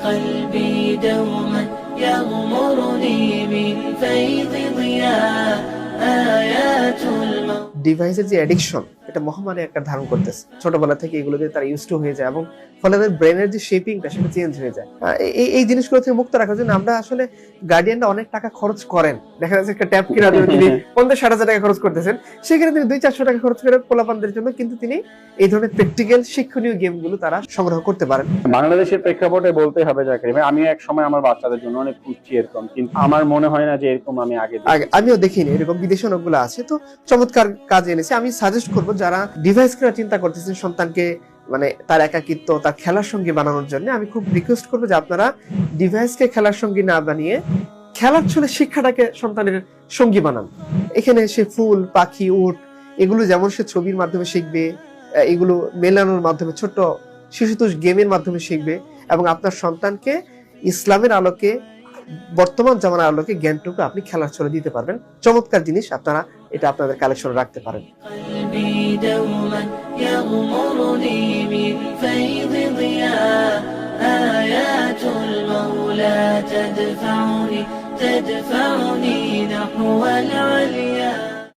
قلبي دوما يغمرني من فيض ضياء آيات الموت. ডিভাইসের যে অ্যাডিকশন এটা মহামারী আকার ধারণ করতেছে। ছোটবেলা থেকে এগুলো দিয়ে তারা ইউজ টু হয়ে যায় এবং ফলে তাদের ব্রেনের যে শেপিংটা সেটা চেঞ্জ হয়ে যায়। এই জিনিসগুলো থেকে মুক্ত রাখার জন্য আমরা আসলে গার্ডিয়ানরা অনেক টাকা খরচ করেন। দেখা যাচ্ছে একটা ট্যাব কিনা দেবেন, তিনি 50-60 টাকা খরচ করতেছেন, সেখানে তিনি 200-400 টাকা খরচ করে পোলাপানদের জন্য কিন্তু তিনি এই ধরনের প্র্যাকটিক্যাল শিক্ষণীয় গেমগুলো তারা সংগ্রহ করতে পারেন। বাংলাদেশের প্রেক্ষাপটে বলতে হবে জাকির ভাই, আমি এক সময় আমার বাচ্চাদের জন্য অনেক খুঁজছি এরকম, কিন্তু আমার মনে হয় না যে এরকম আমি আমিও দেখিনি, এরকম বিদেশে অনেকগুলো আছে। তো চমৎকার কাজ এনেছে। আমি সাজেস্ট করবো যারা ডিভাইস কেনার চিন্তা করতেছেন সন্তানকে মানে তার একাকিত্ব, তার খেলার সঙ্গী বানানোর জন্য, আমি খুব রিকোয়েস্ট করবো যে আপনারা ডিভাইসকে খেলার সঙ্গী না বানিয়ে খেলার ছলে শিক্ষাটাকে সন্তানের সঙ্গী বানান। এখানে সে ফুল, পাখি, উট এগুলো যেমন সে ছবির মাধ্যমে শিখবে, এগুলো মেলানোর মাধ্যমে ছোট্ট শিশুতোষ গেমের মাধ্যমে শিখবে, এবং আপনার সন্তানকে ইসলামের আলোকে, বর্তমান জামানার আলোকে জ্ঞানটুকু আপনি খেলার ছলে দিতে পারবেন। চমৎকার জিনিস, আপনারা এটা আপনাদের কালেকশনে রাখতে পারেন। قلبي دوما يغمرني من فيض ضياء آيات المولى تدفعني نحو العليا.